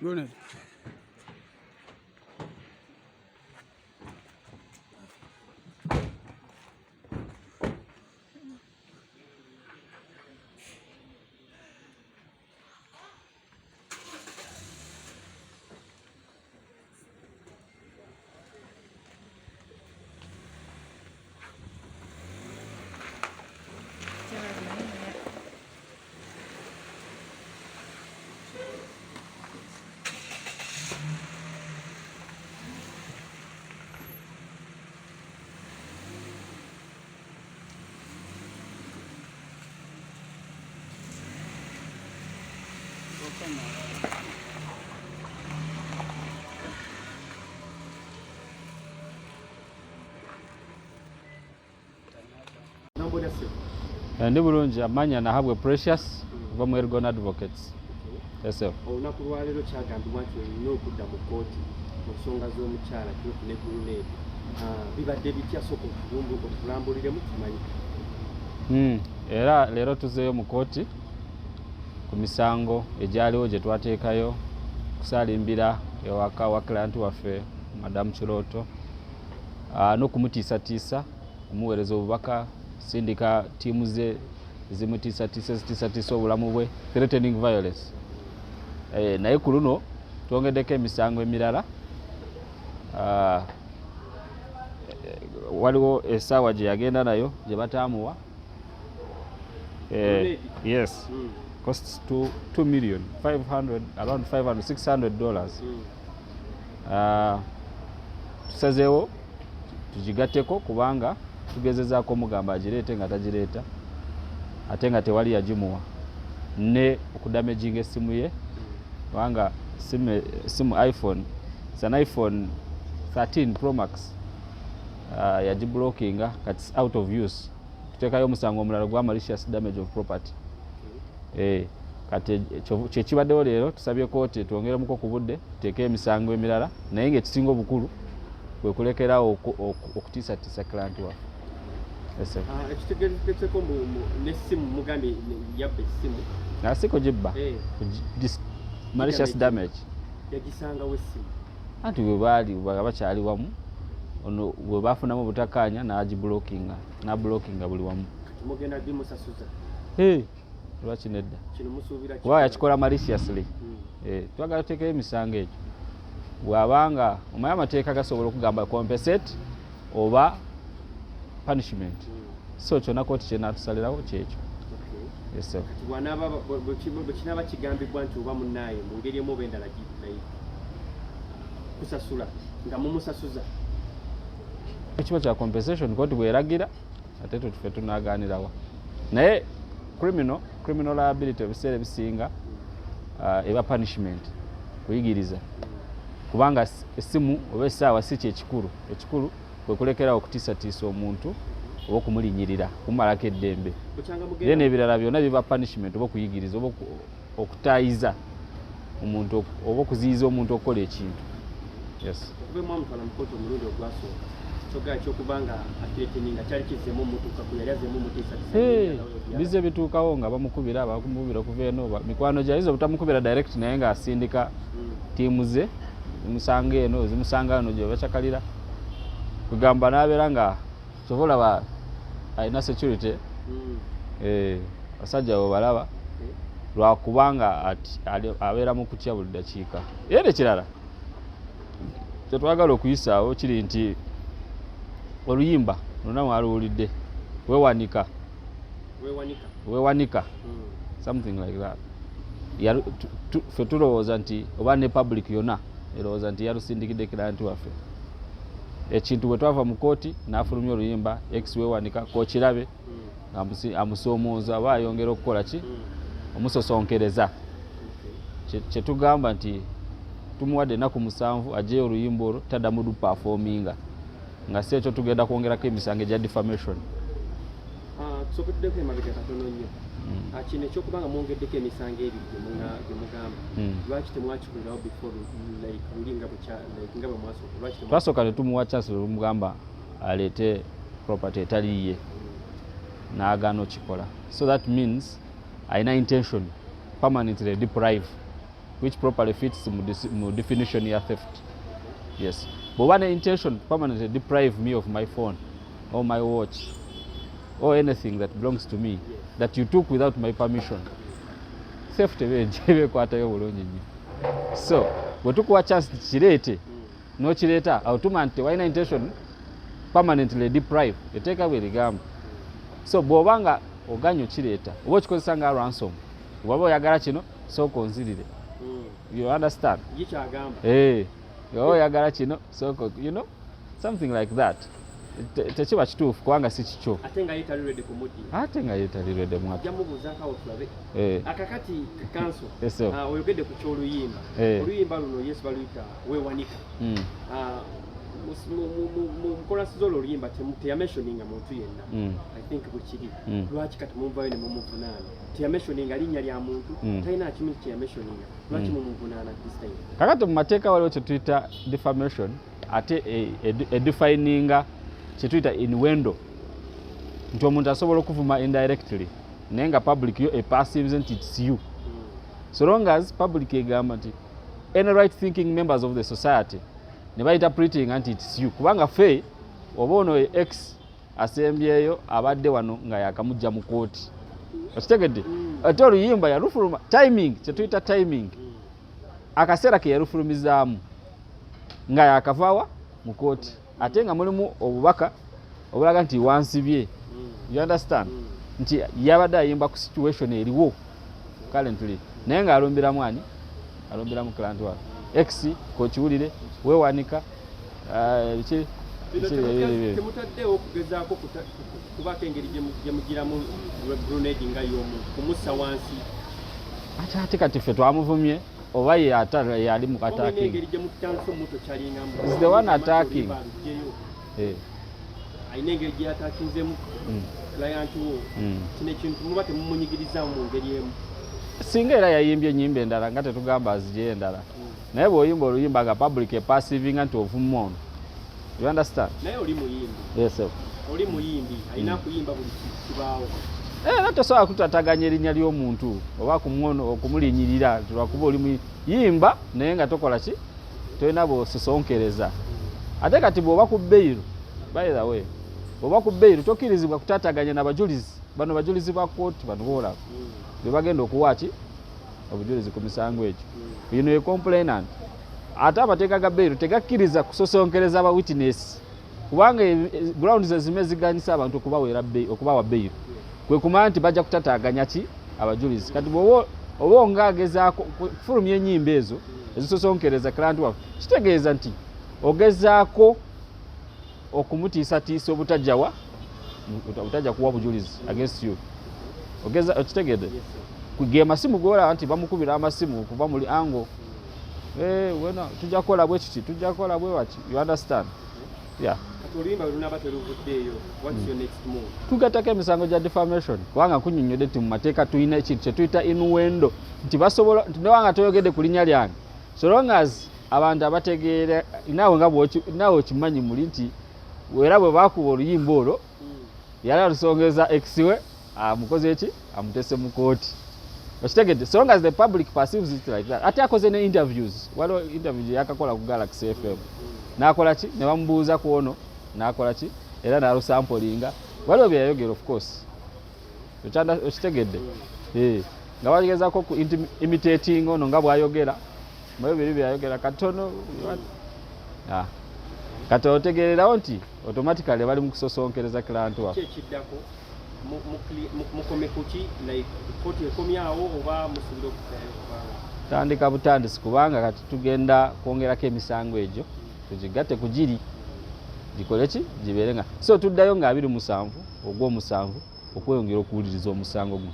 Go ahead. Ndi bulungi amanya nahabwe Precious kuva mu Elgon Advocates. Yes. Olunaku lwaleero kyagambibwa nti olina okudda mu kkooti mu nsonga z'omukyala Kirofu ne Guluneedi. Bibadde bitya sooka otulambuliremu tumanyi. Era leero tuzeeyo mu kkooti ku misango egyaliwo gye twateekayo kusaalimbira ewaka wa client waffe Madamu Kirooto n'okumutiisatiisa kumuweereza obubaka sindika tiimu ze zimutiisatiisa obulamu bwe threatening violence. Naye ku luno twongeddeko emisango emirala. Waliwo essaawa gye yagenda nayo gye bataamuwa. Yes. Costs to $2,500,000, around $500-600. Tusazeewo tugigatteko kubanga tugezezaako mugamba agireete nga tagireeta ate nga tewali yagimuwa ne okudamaginga essimu ye kubanga simu iPhone, it's an iPhone 13 Pro Max, yagiblockinga kati out of use. Tuteekayo omusango omulala gwa malicious damage of property. Kati kyekibaddewo leero tusabye kooti twongeremuko ku budde tuteeke emisango emirala naye ng'ekisinga obukulu kwe kulekerawo okutiisatiisa client waffe. Ekitegeezeko n'essimu mugambye yabba essimu. Siko gibba. Malicious damage. Yagisangawo essimu. Anti bwe baali bakyali wamu ono bwe baafunamu obutakkaanya n'ablockinga buli wamu. Mugenda bimusasuza. Lwaki nedda? Kino musuubira ki? Wa yakikola maliciously. Twagala tuteekeyo emisango egyo. Bw'abanga omanyi amateeka gasobola okugamba compensate oba punishment. So kyonna kooti kyenatusalirawo kyekyo. Yes, sir. Bwe kinaaba kigambibwa nti oba munnaye mu ngeri emu oba endala kusasula nga mumusasuza. Ekiba kya compensation kooti bweragira ate tufe tunaagaanirawa. Naye criminal liability ebiseera ebisinga eba punishment kuyigiriza kubanga essimu oba essaawa si kyekikulu. Ekikulu kwe kulekerawo okutiisatiisa omuntu oba okumulinyirira kumalako eddembe. Then ebirala byonna biba punishment oba okuyigiriza oba okutaayiza omuntu oba okuziyiza omuntu okukola ekintu. Yes. Okubemu amutwala mu kkooti omulundi ogwasooka kyogaa kyokubanga akireteninga kyali kizzemu omutuuka ku yali azemu omutiisatiisa. Bize bituukawo nga bamukubira okuva eno mikwano gyayinza obutamukubira direct naye ng'asindika tiimu ze zimusanga eno zimusanga eno gye bakyakalira kugamba n'abeera nga sobola ba alina security. Basajja bo balaba lwakubanga abeera mu kutya buli dakiika. Era ekirala kyetwagala okuyisaawo kiri nti oluyimba lonna mwaluwulidde weewanika something like that. Ffe tulowooza nti oba ne public yonna erowooza nti yalusindikidde client waffe. Ekintu bwe twava mu kkooti n'afulumya oluyimba ex weewanika kookirabe amusoomooza aba ayongera okukola ki omusosonkereza. Kyetugamba nti tumuwadde ennaku 7 ajeyo oluyimba olwo taddamu luperforminga nga si ekyo tugenda kwongerako emisango egya defamation. Tusoboddeko emabega katono nnyo. Kino ekyokubanga mwongeddeko emisango ebiri gye mugamba lwaki temwakikulirawo before luli nga bwe mwasooka? Twasooka ne tumuwa chance olumugamba aleete property etaliiye n'agaana okikola. So that means alina intention permanently deprive which properly fits mu definition ya theft. Yes. But one intention permanently deprive me of my phone or my watch or anything that belongs to me that you took without my permission. Theft ebe kwatayo bulungi nnyo. So, bwe tukuwa chance kirete no kireta outuma nti wine intention permanently deprive eteka bwe ligamba. So bw'obanga oganyo kireta oba okikozesa nga ransom waba oyagala kino sooka onzirire. You understand? Waba oyagala kino sooka, you know, something like that. Tekiba kituufu kubanga si kikyo. Ate nga yeetalirwedde ku muddi. Ate nga yeetalirwedde mu ate. Jamubuuzaako awo tulabe. Akakati kanso. Oyogedde ku ky'oluyimba. Oluyimba luno Yesu baluyita weewanika. Mu nkolasi z'olwo oluyimba teyamentioninga muntu yenna. I think bwe kiri. Lwaki kati mumuvayo ne mumuvunaana? Teyamentioninga linnya lya muntu, talina kimu kyeyamentioninga. Lwaki mumuvunaana this time? Kakati mu mateeka waliwo kye tuyita defamation ate defininga kye tuyita innuendo nti omuntu asobola okuvuma indirectly naye nga public yo eperceives nti it's you. So long as public egamba nti any right thinking members of the society ne bayinterpreting nti it's you kubanga fe oba ono ex asembyeyo abadde wano nga yakamujja mu kooti okitegedde ate oluyimba yarufuluma timing kye tuyita timing akaseera ke yarufulumizaamu nga yakavaawa mu kooti ate nga mulimu obubaka obulaga nti wansibye. You understand? Nti yabadde ayimba ku situation eriwo currently naye nga alombera mwani alombera mu client wa x kokiwulire weewanika temutaddewo okugezaako kubaka engeri gye mugiramu grenade nga y'omu kumussa wansi ate kati ffe twamuvumye oba ye yali mu attacking. Is the one attacking. Ayina engeri gye yatakinzemu client wo kino ekintu muba temumunyigirizamu mu ngeri emu. Singa era yayimbye ennyimba endala nga tetugamba azigye endala naye bw'oyimba oluyimba nga public eperceivinga nti ovumma ono. You understand? Naye oli muyimbi. Yes sir. Oli muyimbi alina kuyimba buli kibaawo. Tosobola kutataganya erinnya ly'omuntu oba okumulinyirira lwakuba oli yimba naye nga tokola ki tolina bw'ososonkereza. Ate kati bw'oba ku bbeiro by the way bw'oba ku bbeiro tokkirizibwa kutataganya n'abajulizi bano bajulizi ba kooti bano boolaba be bagenda okuwa ki obujulizi ku misango egyo. Bino ye complainant ate amateeka ga bbeiro tegakkiriza kusosonkereza aba witness kubanga grounds ezime ziganyisa abantu okubawa bbeiro kwe kumanya nti bajja kutataganya ki abajulizi. Kati oba ongagezaako kufulumya ennyimba ezo ezisosonkereza client waffe kitegeeza nti ogezaako okumutiisatiisa obutajja kuwa bujulizi against you. Okitegedde ge masimu golaba nti bamukubira amasimu kuva muli ango wena tujja kukola bwe kiti tujja kukola bwe waki. You understand? Yeah. Tugatako emisango gya defamation kubanga kunnyonnyodde nti mu mateeka tulina ekintu kye tuyita innuendo nti basobola newanga toyogedde ku linnya lyange so long as abantu abategeera naawe okimanyi muli nti era bwe baakuba oluyimba olwo yali alusongeza exiwe amukoze eki amutese mu kooti. Okitegedde so long as the public perceives it like that. Ate akoze ne interviews waliwo interview gye yakakola ku Galaxy FM n'akola ki ne bamubuuza ku ono n'akola ki era n'alusampolinga waliwo bye yayogera of course. Okitegedde nga bagezaako ku imitating ono nga bw'ayogera mbayo biri byayogera katono kati otegeererawo nti automatically bali mu kusosonkereza client waffe. Kyekiddako mukome kuki like kooti ekomyawo oba musobole okusayo tandika butandisi kubanga kati tugenda kwongerako emisango egyo tugigatte ku giri gikole ki gibeere nga so tuddayo nga 27 ogw'omusanvu okweyongera okuwuliriza omusango guno.